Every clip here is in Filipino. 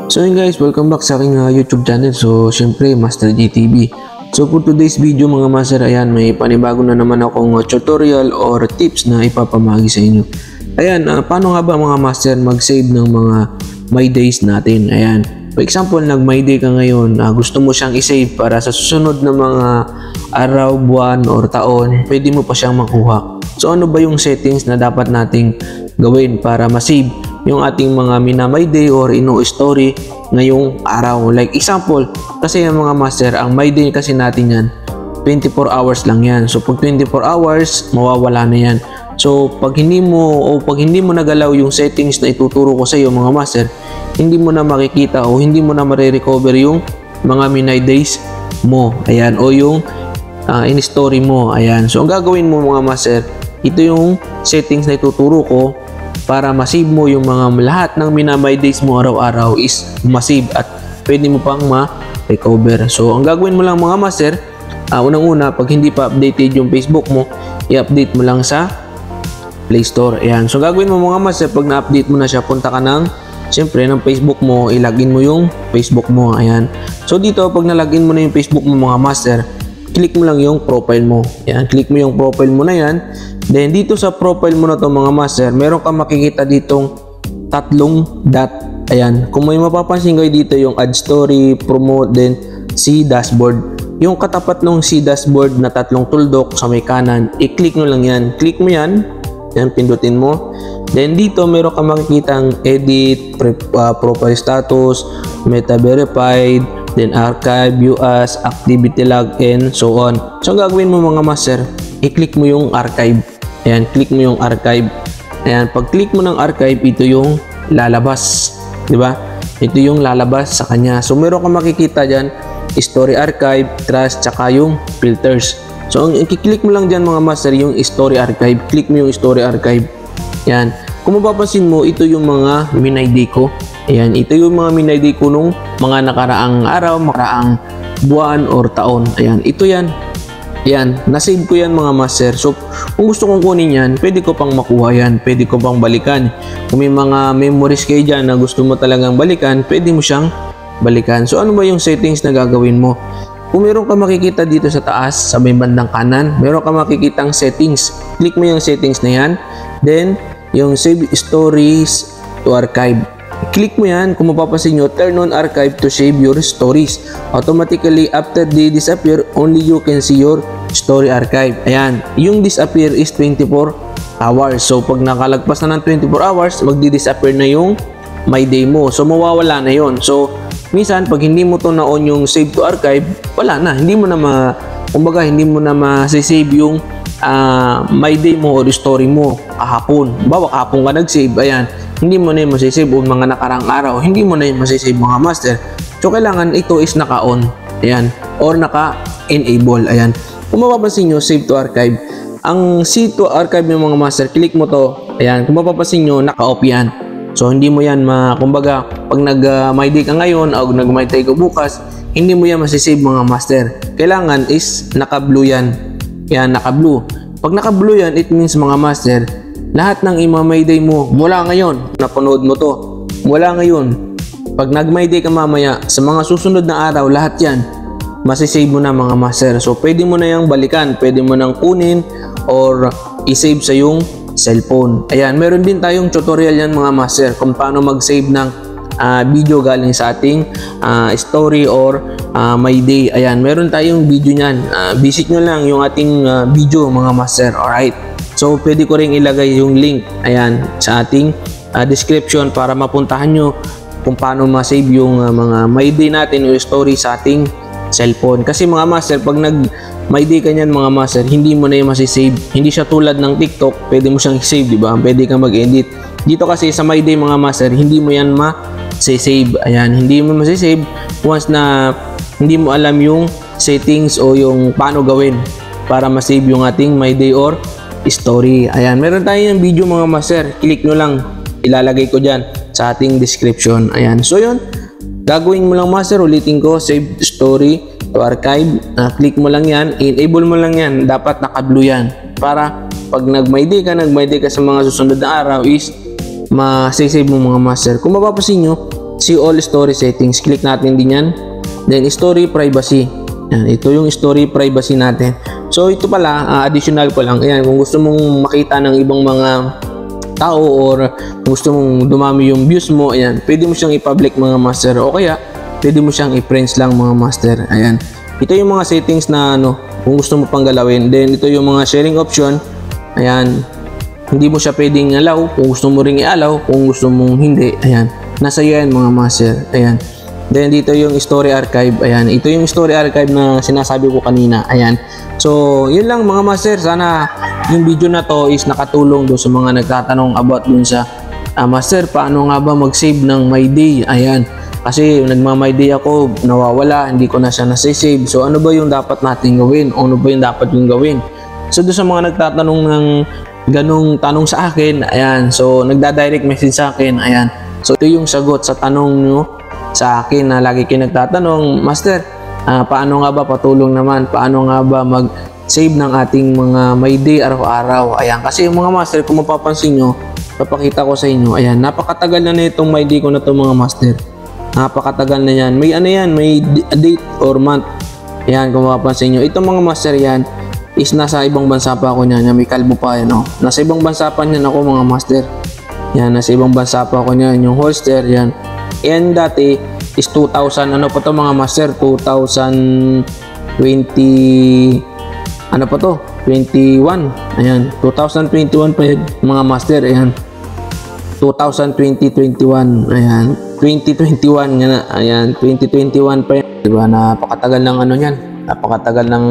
So yun guys, welcome back sa aking YouTube channel. So syempre, Master GTV. So for today's video mga master, ayan, may panibago na naman akong tutorial or tips na ipapamahagi sa inyo. Ayan, paano nga ba mga master mag-save ng mga my days natin? Ayan, for example, nag my day ka ngayon, gusto mo siyang i-save para sa susunod na mga araw, buwan, or taon, pwede mo pa siyang makuha. So ano ba yung settings na dapat nating gawin para ma-save yung ating mga my day or story ngayong araw? Like example, kasi yung mga master, ang my day kasi natin yan 24 hours lang yan. So pag 24 hours, mawawala na yan. So pag hindi mo nagalaw yung settings na ituturo ko sa iyo mga master, hindi mo na makikita o hindi mo na mare-recover yung mga my days mo. Ayan, o yung in-story mo. Ayan. So ang gagawin mo mga master, ito yung settings na ituturo ko para ma-save mo yung mga lahat ng my days mo araw-araw is ma-save at pwede mo pang ma-recover. So ang gagawin mo lang mga master, unang-una, pag hindi pa updated yung Facebook mo, i-update mo lang sa Play Store. Ayan. So gagawin mo mga master, pag na-update mo na siya, punta ka siyempre ng Facebook mo, ilagin mo yung Facebook mo. Ayan. So dito, pag nalagin mo na yung Facebook mo mga master, click mo lang yung profile mo. Ayan, click mo yung profile mo na yan. Then dito sa profile mo na to mga master, meron kang makikita ditong tatlong dot. Ayan, kung may mapapansin kayo dito yung add story, promote, then see dashboard. Yung katapat ng see dashboard na tatlong tuldok sa may kanan, i-click mo lang yan. Click mo yan. Yan, pindutin mo. Then dito meron kang makikitang edit, profile status, meta verified, then archive, view as, activity log, and so on. So gagawin mo mga master, i-click mo yung archive. Ayan, click mo yung archive. Ayan, pag click mo ng archive, ito yung lalabas, di ba? Ito yung lalabas sa kanya. So meron kang makikita diyan, story archive, trash, tsaka yung filters. So ang i-click mo lang diyan mga master, yung story archive. Click mo yung story archive. Ayan, kung mapapansin mo, ito yung mga minayday ko. Ayan, ito yung mga minayday ko nung mga nakaraang araw, nakaraang buwan or taon. Ayan, ito yan. Ayan, nasave ko yan mga master. So, kung gusto kong kunin yan, pwede ko pang makuha yan. Pwede ko pang balikan. Kung may mga memories kayo dyan na gusto mo talagang balikan, pwede mo siyang balikan. So, ano ba yung settings na gagawin mo? Kung meron ka makikita dito sa taas, sa may bandang kanan, meron ka makikitang settings. Click mo yung settings na yan. Then, yung save stories to archive. Click mo yan. Kung mapapansin nyo, turn on archive to save your stories. Automatically, after they disappear, only you can see your story archive. Ayan. Yung disappear is 24 hours. So, pag nakalagpas na ng 24 hours, magdi-disappear na yung my day mo. So, mawawala na yon. So, minsan, pag hindi mo to na-on yung save to archive, wala na. Hindi mo na kumbaga, hindi mo na ma-save yung my day mo or story mo kahapon. Bawa kahapon ka nag-save, ayan, hindi mo na yung masisave o mga nakarang araw, hindi mo na yung masisave mga master. So kailangan ito is naka-on, ayan, or naka-enable. Ayan, kung mapapansin nyo, save to archive. Ang save to archive ng mga master, click mo to, ayan, kung mapapansin nyo, naka-off yan. So hindi mo yan kumbaga, pag nag-my day ka ngayon o nag-my day ka bukas, hindi mo yan masisave mga master. Kailangan is naka-blue yan. Yan, naka-blue. Pag naka-blue yan, it means mga master, lahat ng my day mo, mula ngayon, napanood mo to, mula ngayon, pag nag-my day ka mamaya, sa mga susunod na araw, lahat yan, masisave mo na mga master. So, pwede mo na yung balikan, pwede mo nang kunin, or i-save sa yung cellphone. Ayan, meron din tayong tutorial yan mga master, kung paano mag-save ng video galing sa ating story or my day. Ayan, meron tayong video nyan. Visit nyo lang yung ating video mga master. Alright, so pwede ko rin ilagay yung link, ayan, sa ating description para mapuntahan nyo kung paano ma-save yung mga my day natin o story sa ating cellphone. Kasi mga master, pag my day ka nyan mga master, hindi mo na yung masisave. Hindi siya tulad ng TikTok, pwede mo siyang save, diba? Pwede kang mag-edit. Dito kasi sa my day mga master, hindi mo yan ma-save. Ayan, hindi mo masisave once na hindi mo alam yung settings o yung paano gawin para ma-save yung ating my day or story. Ayan, meron tayong video mga master, click nyo lang, ilalagay ko dyan sa ating description. Ayan, so yun, gagawin mo lang master, ulitin ko, save story to archive. Click mo lang yan, enable mo lang yan, dapat naka-blue yan para pag nag-my day ka sa mga susunod na araw is ma-save mo mga master. Kung mapapansin nyo, see all story settings. Click natin din yan. Then story privacy. Yan, ito yung story privacy natin. So ito pala, additional ko lang. Ayan, kung gusto mong makita ng ibang mga tao or gusto mong dumami yung views mo, ayan, pwede mo siyang i-public mga master, o kaya pwede mo siyang i-friends lang mga master. Ayan, ito yung mga settings na kung gusto mo pang galawin. Then ito yung mga sharing option. Ayan, hindi mo siya pwedeng allow, kung gusto mo ring i-allow, kung gusto mong hindi. Ayan, nasa iyo yan mga master. Ayan, then dito yung story archive. Ayan, ito yung story archive na sinasabi ko kanina. Ayan, so yun lang mga master. Sana yung video na to is nakatulong do sa mga nagtatanong about dun sa master, paano nga ba mag-save ng My Day. Ayan, kasi nagma-My Day ako, nawawala, hindi ko na siya nasa-save. So ano ba yung dapat natin gawin? Ano ba yung dapat yung gawin? So doon sa mga nagtatanong ng ganong tanong sa akin, ayan, so nagda-direct message sa akin. Ayan, so ito yung sagot sa tanong nyo sa akin na lagi kayo nagtatanong, master, paano nga ba, patulong naman, paano nga ba mag-save ng ating mga My Day araw-araw. Ayan, kasi yung mga master, kung mapapansin nyo, papakita ko sa inyo, ayan, napakatagal na itong My Day ko na to mga master. Napakatagal na yan. May ano yan, may date or month. Ayan, kung mapapansin nyo, itong mga master yan is nasa ibang bansa pa ako niyan. May kalbo pa yan, nasa ibang bansa pa niyan ako mga master. Yan, nasa ibang bansa pa ako niyan. Yung holster yan, yan dati is 2000, ano pa to mga master, 2020, ano pa to, 21. Ayan, 2021 pa yun mga master. Ayan, 2020-21. Ayan, 2021 yan na. Ayan, 2021 pa yan. Diba, napakatagal ng ano yan, napakatagal ng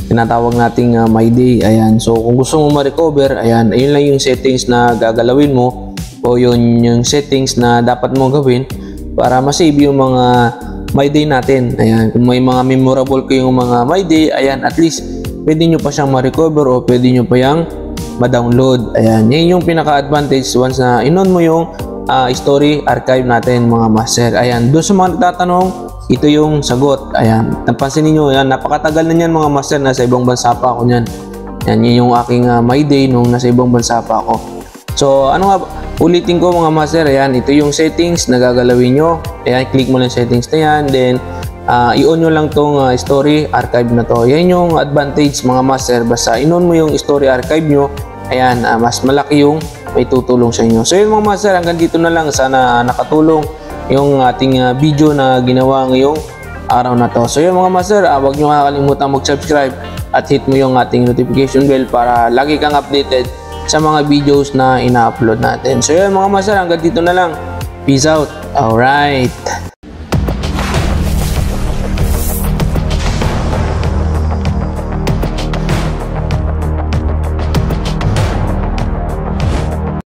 tinatawag nating My Day. Ayan, so kung gusto mo ma-recover, ayan, ayun lang yung settings na gagalawin mo, o yun yung settings na dapat mo gawin para ma-save yung mga My Day natin. Ayan, kung may mga memorable kayong mga My Day, ayan, at least pwede nyo pa siyang ma-recover o pwede nyo pa yung ma-download. Ayan, yun yung pinaka-advantage once na inon mo yung story archive natin mga master. Ayan, doon sa mga nagtatanong, ito yung sagot. Ayan, napansin niyo, ayan, napakatagal na niyan mga master, nasa ibang bansa pa ako niyan. Ayan, yun yung aking My Day nung nasa ibang bansa pa ako. So, ano nga, ulitin ko mga master, ayan, ito yung settings na gagalawin nyo. Ayan, click mo lang settings na yan, then i-on nyo lang tong story archive na to. Yan yung advantage mga master, basta in-on mo yung story archive nyo, ayan, mas malaki yung may tutulong sa inyo. So yun mga master, hanggang dito na lang. Sana nakatulong yung ating video na ginawa ngayong araw na to. So yun mga master, huwag nyo kakalimutan mag-subscribe at hit mo yung ating notification bell para lagi kang updated sa mga videos na ina-upload natin. So yun mga master, hanggang dito na lang. Peace out. Alright.